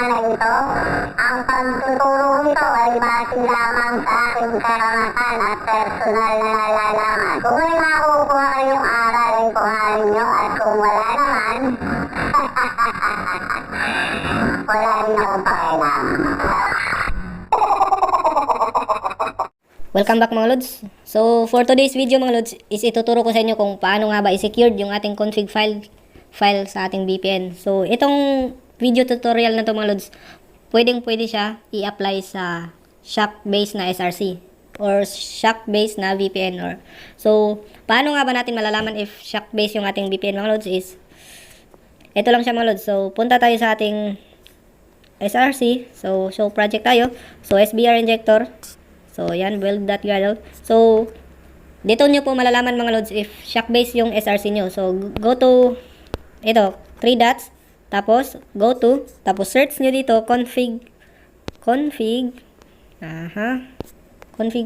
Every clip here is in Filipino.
na ito. Ang pagtuturo nito ay base lamang sa aking karanasan at personal na nalalaman. Kung may makukuha kayong aral, ay kuhain nyo, at kung wala naman, wala rin akong pakialam. Welcome back mga Lods. So for today's video mga Lods is ituturo ko sa inyo kung paano nga ba i-secured yung ating config file sa ating VPN. So itong video tutorial na to mga Lods, pwede siya i-apply sa SHA-based na SRC or SHA-based na VPN. So paano nga ba natin malalaman if SHA-based yung ating VPN mga Lods is ito lang siya mga Lods. So punta tayo sa ating SRC. So show project tayo. So SBR injector. So, yan, build.gradle. So, dito nyo po malalaman mga Lods if SHA-based yung SRC nyo. So, go to, ito, 3 dots, tapos, go to, tapos search nyo dito, config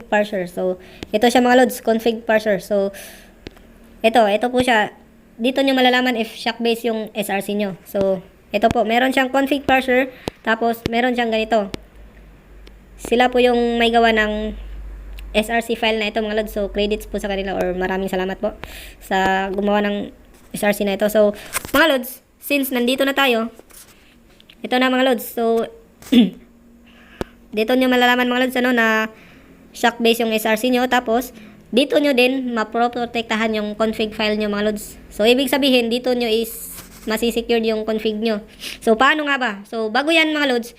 parser. So, ito siya mga Lods, config parser. So, ito po siya. Dito nyo malalaman if SHA-based yung SRC nyo. So, ito po, meron siyang config parser, tapos, meron siyang ganito. Sila po yung may gawa ng SRC file na ito mga Lods. So, credits po sa kanila or maraming salamat po sa gumawa ng SRC na ito. So, mga Lods, since nandito na tayo, ito na mga Lods. So, dito nyo malalaman mga Lods na SHA-based yung SRC nyo. Tapos, dito nyo din maproprotektahan yung config file nyo mga Lods. So, ibig sabihin, dito nyo is masisecure yung config nyo. So, paano nga ba? So, bago yan mga Lods,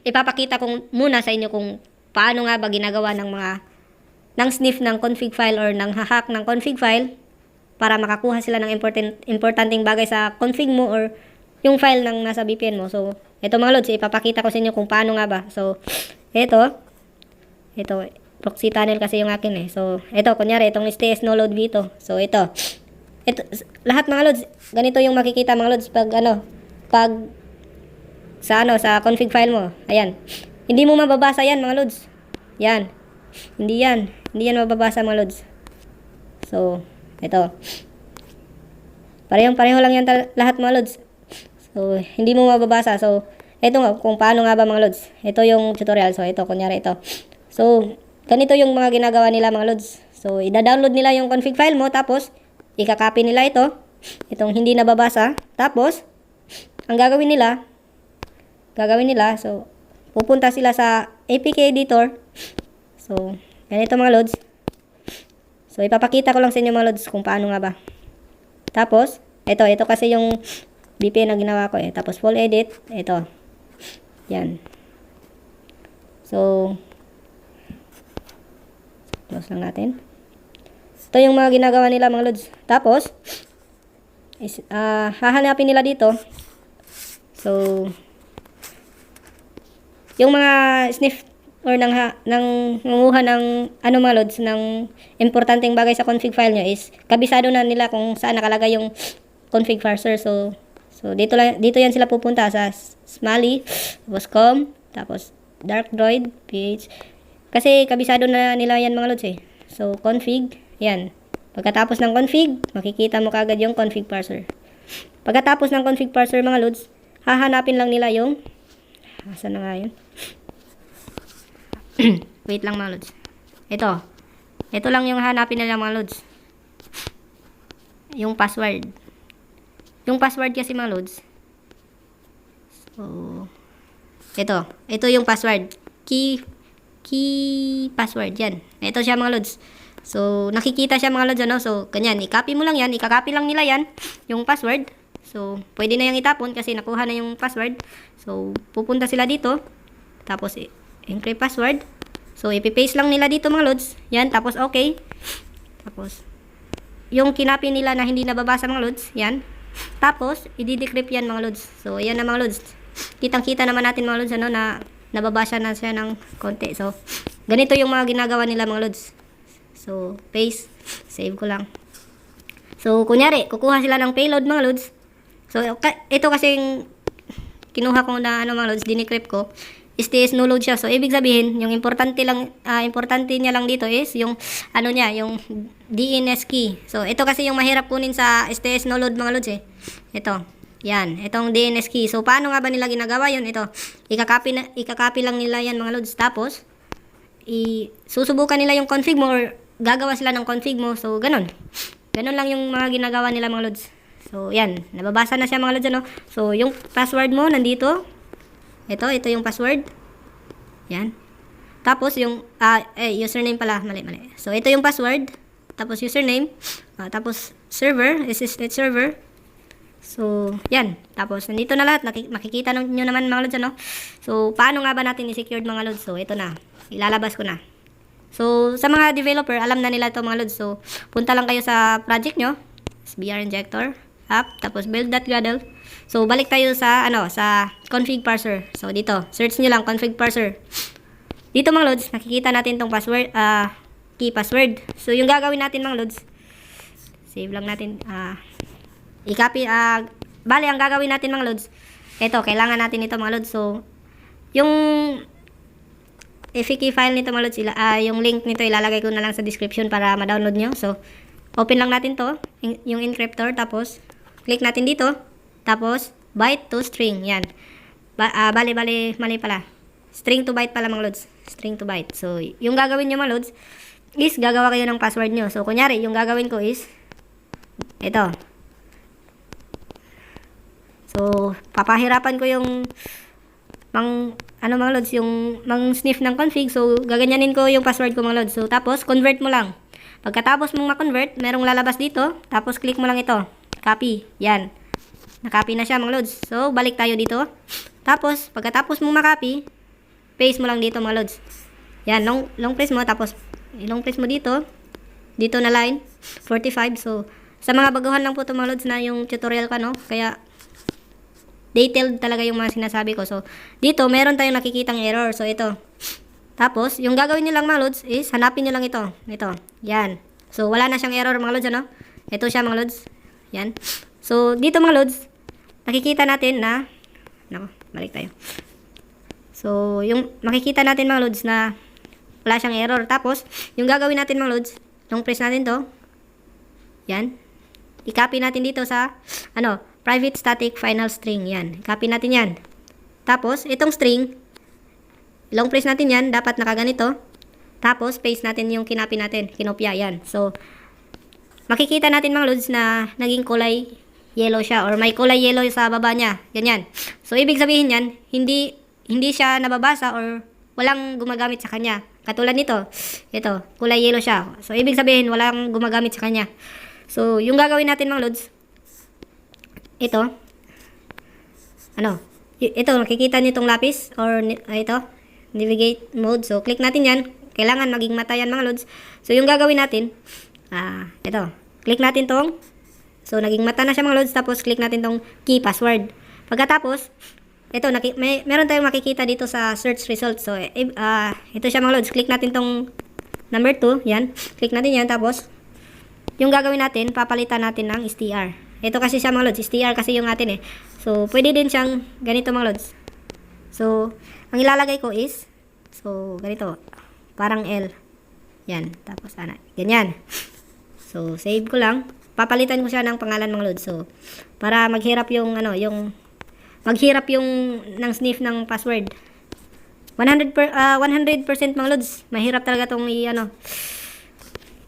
ipapakita ko muna sa inyo kung paano nga ba ginagawa ng sniff ng config file or ng hack ng config file para makakuha sila ng importanteng bagay sa config mo or yung file ng nasa VPN mo. So, ito mga Lods, ipapakita ko sa inyo kung paano nga ba. So, ito, proxy tunnel kasi yung akin eh. So, ito, kunyari, itong STS no load V2. So, ito, lahat mga Lods, ganito yung makikita mga Lods pag sa config file mo. Ayan. Hindi mo mababasa yan mga Lods. Yan. Hindi yan mababasa mga Lods. So, ito. Pareho lang yan lahat mga Lods. So, hindi mo mababasa. So, ito nga, kung paano nga ba mga Lods. Ito yung tutorial. So, ito, kunyari ito. So, ganito yung mga ginagawa nila mga Lods. So, i-download nila yung config file mo, tapos, ikakopy nila itong hindi nababasa. Tapos, ang gagawin nila, so, pupunta sila sa APK editor. So, ganito mga Lods. So, ipapakita ko lang sa inyo mga Lods kung paano nga ba. Tapos, ito kasi yung VPN na ginawa ko eh. Tapos, full edit, ito. Yan. So, close lang natin. Ito yung mga ginagawa nila mga Lods. Tapos, hahanapin nila dito. So, yung mga sniff or nanguha ng mga Lods, ng importanteng bagay sa config file nyo is kabisado na nila kung saan nakalagay yung config parser. So dito yan sila pupunta sa Smally, tapos com, tapos dark droid, ph. Kasi kabisado na nila yan mga Lods eh. So, config, yan. Pagkatapos ng config, makikita mo kagad yung config parser. Pagkatapos ng config parser mga Lods, hahanapin lang nila yung asan na nga yun? Wait lang mga Lods. Ito lang yung hahanapin nila mga Lods. Yung password. Yung password kasi mga Lods. So, ito yung password. Key password yan. Ito siya mga Lods. So, nakikita siya mga Lods, So, ganyan, i-copy mo lang yan, i-copy lang nila yan, yung password. So, pwede na yung itapon kasi nakuha na yung password. So, pupunta sila dito, tapos encrypt password. So, ipipaste lang nila dito mga Lods. Yan, tapos okay. Tapos, yung kinopy nila na hindi nababasa mga Lods, yan. Tapos, i-decrypt yan mga Lods. So, yan na mga Lods. Kitang-kita naman natin mga Lods, na nababasa na siya ng konti. So, ganito yung mga ginagawa nila mga Lods. So, paste. Save ko lang. So, kunyari, kukuha sila ng payload mga Lods. So, ito kasing kinuha ko na mga Lods, dinicrypt ko. STS no load siya. So, ibig sabihin, yung importante niya lang dito is yung, yung DNS key. So, ito kasi yung mahirap kunin sa STS no load mga Lods eh. Ito. Yan, itong DNS key. So, paano nga ba nila ginagawa yun? Ito, ikakopy lang nila yan mga lods. Tapos, susubukan nila yung config mo or gagawa sila ng config mo. So, ganun. Ganun lang yung mga ginagawa nila mga lods. So, yan. Nababasa na siya mga lods, ano? So, yung password mo nandito. Ito yung password. Yan. Tapos, yung, username pala. Mali. So, ito yung password. Tapos, username. Tapos, server. SSH server. So, yan. Tapos, nandito na lahat. Makikita nyo naman mga lods, ano? So, paano nga ba natin i-secured mga lods? So, ito na. Ilalabas ko na. So, sa mga developer, alam na nila ito mga lods. So, punta lang kayo sa project nyo. SBR injector. App. Tapos, build.gradle. So, balik tayo sa, sa config parser. So, dito. Search nyo lang, config parser. Dito mga lods, nakikita natin itong password, key password. So, yung gagawin natin mga lods, save lang natin, i-copy, bali, ang gagawin natin mga lods, ito, kailangan natin ito mga lods. So, yung FAQ file nito mga lods, yung link nito ilalagay ko na lang sa description para ma-download nyo. So, open lang natin to, yung encryptor, tapos, click natin dito, tapos, byte to string, yan. Bali, mali pala. String to byte pala mga lods. String to byte. So, yung gagawin nyo mga lods, is gagawa kayo ng password nyo. So, kunyari, yung gagawin ko is, ito. So, papahirapan ko yung mga lods, yung sniff ng config. So, gaganyanin ko yung password ko mga lods. So, tapos, convert mo lang. Pagkatapos mong ma-convert, merong lalabas dito. Tapos, click mo lang ito. Copy. Yan. Na-copy na siya mga lods. So, balik tayo dito. Tapos, pagkatapos mong ma-copy, paste mo lang dito mga lods. Yan, long press mo. Tapos, long press mo dito. Dito na line. 45. So, sa mga baguhan lang po ito mga lods na yung tutorial ka, no? Kaya, detailed talaga yung mga sinasabi ko. So, dito, meron tayong nakikitang error. So, ito. Tapos, yung gagawin nyo lang mga lods is, hanapin nyo lang ito. Ito. Yan. So, wala na siyang error mga lods, ano? Ito siya mga lods. Yan. So, dito mga lods, nakikita natin na, balik tayo. So, yung makikita natin mga lods na wala siyang error. Tapos, yung gagawin natin mga lods, long press natin to. Yan. I-copy natin dito sa, private static final string. Yan. Copy natin yan. Tapos, itong string, long press natin yan. Dapat nakaganito. Tapos, paste natin yung kinopy natin. Kinopya. Yan. So, makikita natin mga lods na naging kulay yellow siya. Or may kulay yellow sa baba niya. Ganyan. So, ibig sabihin yan, hindi siya nababasa or walang gumagamit sa kanya. Katulad nito. Ito. Kulay yellow siya. So, ibig sabihin, walang gumagamit sa kanya. So, yung gagawin natin mga lods, ito, ito, nakikita nyo itong lapis, or ito, navigate mode. So, click natin yan. Kailangan maging mata yan mga lods. So, yung gagawin natin, ito, click natin tong, so, naging mata na siya mga lods, tapos click natin tong key password. Pagkatapos, ito, meron tayong makikita dito sa search result. So, ito siya mga lods. Click natin tong number 2, yan. Click natin yan, tapos, yung gagawin natin, papalitan natin ng str. Ito kasi siya mga lods, str kasi yung atin eh. So, pwede din siyang ganito mga lods. So, ang ilalagay ko is, so, ganito, parang L. Yan, tapos, ganyan. So, save ko lang. Papalitan ko siya ng pangalan mga lods. So, para maghirap yung, maghirap yung ng sniff ng password. 100% mga lods. Mahirap talaga tong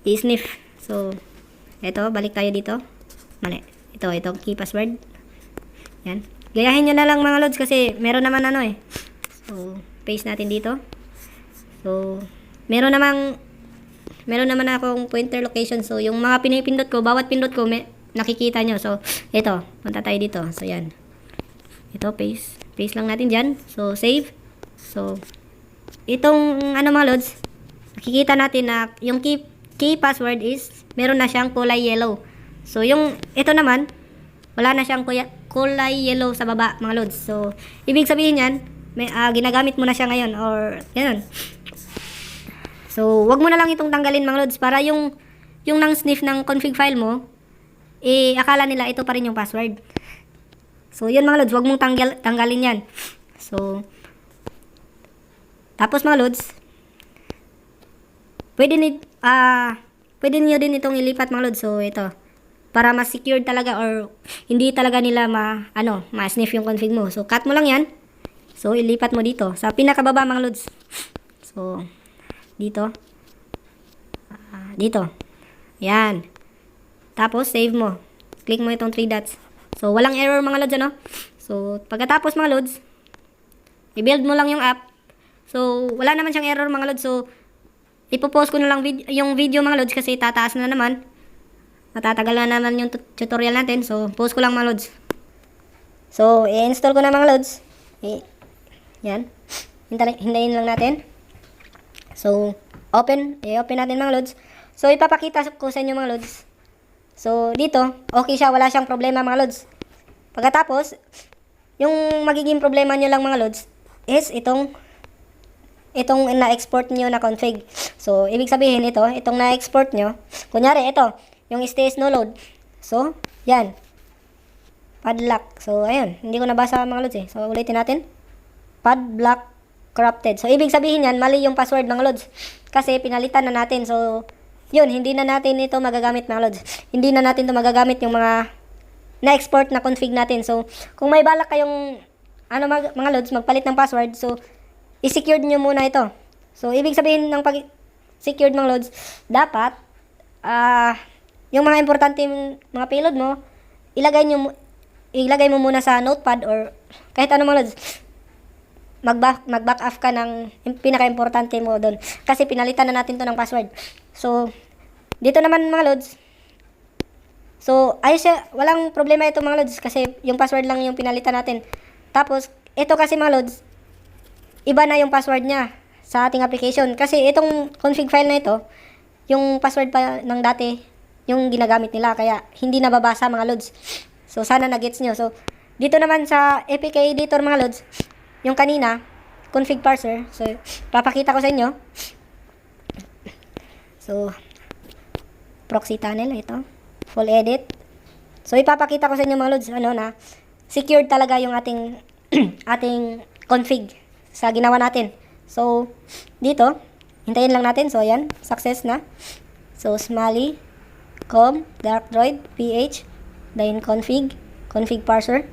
i-sniff. So, eto, balik tayo dito. Mali. Ito key password. Yan. Gayahin nyo na lang mga lods kasi meron naman So, paste natin dito. So, meron naman akong pointer location. So, yung mga pinipindot ko, bawat pindot ko, nakikita nyo. So, ito. Punta tayo dito. So, yan. Ito, paste. Paste lang natin dyan. So, save. So, itong, mga lods, nakikita natin na yung key password is, meron na siyang kulay yellow. So, ito naman, wala na siyang kulay yellow sa baba, mga lods. So, ibig sabihin yan, ginagamit mo na siya ngayon, or, ganun. So, wag mo na lang itong tanggalin, mga lods, para yung nang sniff ng config file mo, akala nila ito pa rin yung password. So, yun mga lods, wag mong tanggalin yan. So, tapos mga lods, pwede niyo din itong ilipat mga lods. So, ito. para mas secured talaga or hindi talaga nila ma-sniff yung config mo. So, cut mo lang yan. So, ilipat mo dito. Sa pinakababa mga lods. So, dito. Dito. Yan. Tapos, save mo. Click mo itong 3 dots. So, walang error mga lods, ano? So, pagkatapos mga lods, i-build mo lang yung app. So, wala naman siyang error mga lods. So, ipopost ko na lang yung video mga lods kasi tataas na naman. Matatagal na naman yung tutorial natin. So, post ko lang mga lods. So, i-install ko na mga lods. Yan. Hintayin lang natin. So, i-open natin mga lods. So, ipapakita ko sa inyo mga lods. So, dito, okay siya. Wala siyang problema mga lods. Pagkatapos, yung magiging problema nyo lang mga lods is itong na-export nyo na config. So, ibig sabihin itong na-export nyo. Kunyari, ito, yung stays no load. So, yan. Padlock. So, ayun. Hindi ko nabasa mga lods eh. So, ulitin natin. Padlock corrupted. So, ibig sabihin yan, mali yung password mga lods. Kasi, pinalitan na natin. So, yun, hindi na natin ito magagamit mga lods. Hindi na natin ito magagamit yung mga na-export na config natin. So, kung may balak kayong, mga lods, magpalit ng password. So, i-secured nyo muna ito. So, ibig sabihin ng pag-secured mga lods, dapat, yung mga importante mga payload mo, ilagay mo muna sa notepad or kahit ano mga lods. Mag-back off ka ng pinaka-importante mo doon. Kasi pinalitan na natin to ng password. So, dito naman mga lods. So, ayos siya. Walang problema ito mga lods kasi yung password lang yung pinalitan natin. Tapos, ito kasi mga lods, iba na yung password niya sa ating application. Kasi itong config file na ito, yung password pa ng dati, yung ginagamit nila. Kaya, hindi nababasa mga lods. So, sana na-gets nyo. So, dito naman sa APK editor mga lods, yung kanina, config parser. So, papakita ko sa inyo. So, proxy tunnel, ito. Full edit. So, ipapakita ko sa inyo mga lods, na secured talaga yung ating ating config sa ginawa natin. So, dito, hintayin lang natin. So, ayan, success na. So, smally, dark droid, ph, then config parser.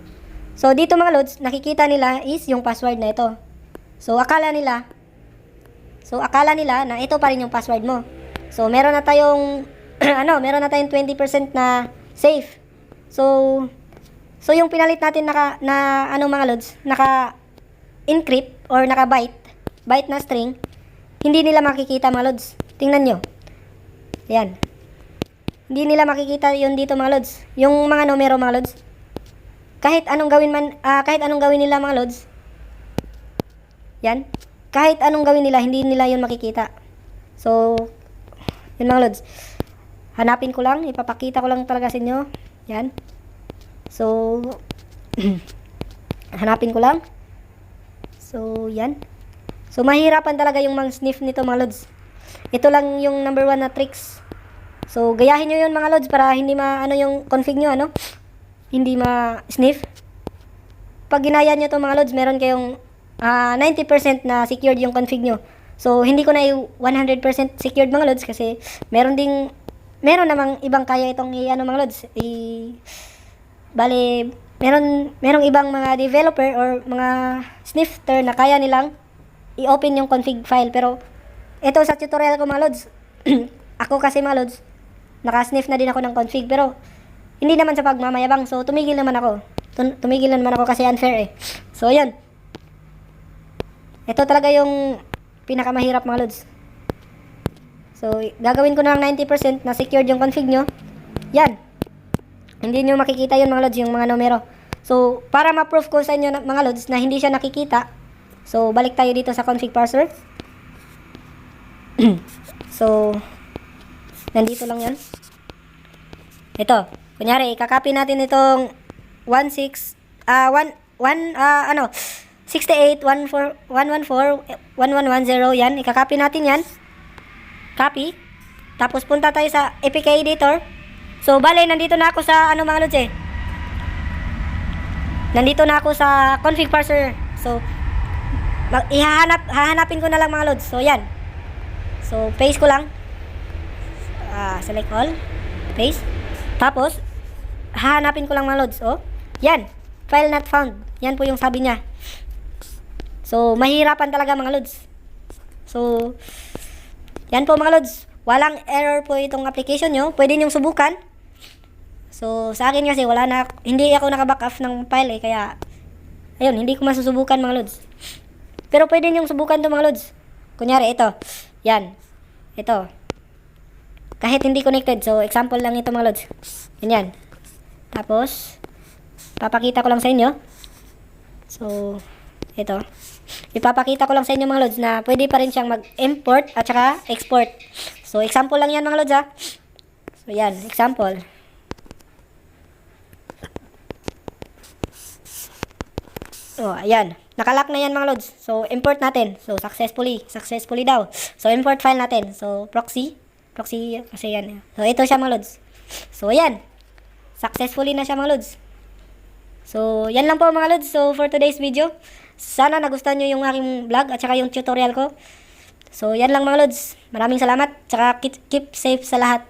So, dito mga lods, nakikita nila is yung password na ito. So, akala nila na ito pa rin yung password mo. So, meron na tayong, meron na tayong 20% na safe. So yung pinalit natin mga lods, naka-encrypt or naka-byte na string, hindi nila makikita mga lods. Tingnan nyo. Ayan. Hindi nila makikita yun dito mga lods. Yung mga numero mga lods. Kahit anong gawin nila mga lods. Yan. Kahit anong gawin nila, hindi nila yun makikita. So, yun mga lods. Hanapin ko lang, ipapakita ko lang talaga sa inyo. Yan. So, hanapin ko lang. So, yan. So, mahirapan talaga yung mga sniff nito mga lods. Ito lang yung number 1 na tricks. So, gayahin nyo yun mga lods para hindi yung config nyo, hindi ma-sniff. Pag ginaya nyo to mga lods, meron kayong 90% na secured yung config nyo. So, hindi ko na 100% secured mga lods kasi meron namang ibang kaya itong mga lods. Bale, merong ibang mga developer or mga snifter na kaya nilang i-open yung config file. Pero, ito sa tutorial ko mga lods, ako kasi mga lods, naka-sniff na din ako ng config. Pero, hindi naman sa pagmamayabang. So, tumigil naman ako. Kasi unfair eh. So, yan. Ito talaga yung pinakamahirap mga lods. So, gagawin ko na ng 90% na secured yung config nyo. Yan. Hindi nyo makikita yun mga lods, yung mga numero. So, para ma-proof ko sa inyo mga lods na hindi siya nakikita. So, balik tayo dito sa config parser. So, nandito lang yan. Ito. Kunyari, kakopy natin itong 68.114.111.0 yan. Ikakopy natin yan. Copy. Tapos punta tayo sa APK editor. So, bale, nandito na ako sa mga lods eh. Nandito na ako sa config parser. So, hahanapin ko na lang mga lods. So, yan. So, paste ko lang. Select all. Paste. Tapos, hahanapin ko lang mga lods. Oh, yan. File not found. Yan po yung sabi niya. So, mahirapan talaga mga lods. So, yan po mga lods. Walang error po itong application nyo. Pwede nyo subukan. So, sa akin kasi hindi ako naka-back up ng file kaya, ayun, hindi ko masusubukan mga lods. Pero pwede nyo subukan to mga lods. Kunyari, ito. Yan. Ito. Kahit hindi connected. So, example lang ito mga lods. Yan. Tapos, papakita ko lang sa inyo. So, ito. Ipapakita ko lang sa inyo mga lods na pwede pa rin siyang mag-import at saka export. So, example lang yan mga lods ha. So, yan. Example. Oh, ayan. Nakalock na yan mga lods. So, import natin. So, successfully daw. So, import file natin. So, proxy kasi yan. So, ito siya mga lods. So, ayan. Successfully na siya mga lods. So, yan lang po mga lods. So, for today's video, sana nagustuhan nyo yung aking vlog at saka yung tutorial ko. So, yan lang mga lods. Maraming salamat. Tsaka keep safe sa lahat.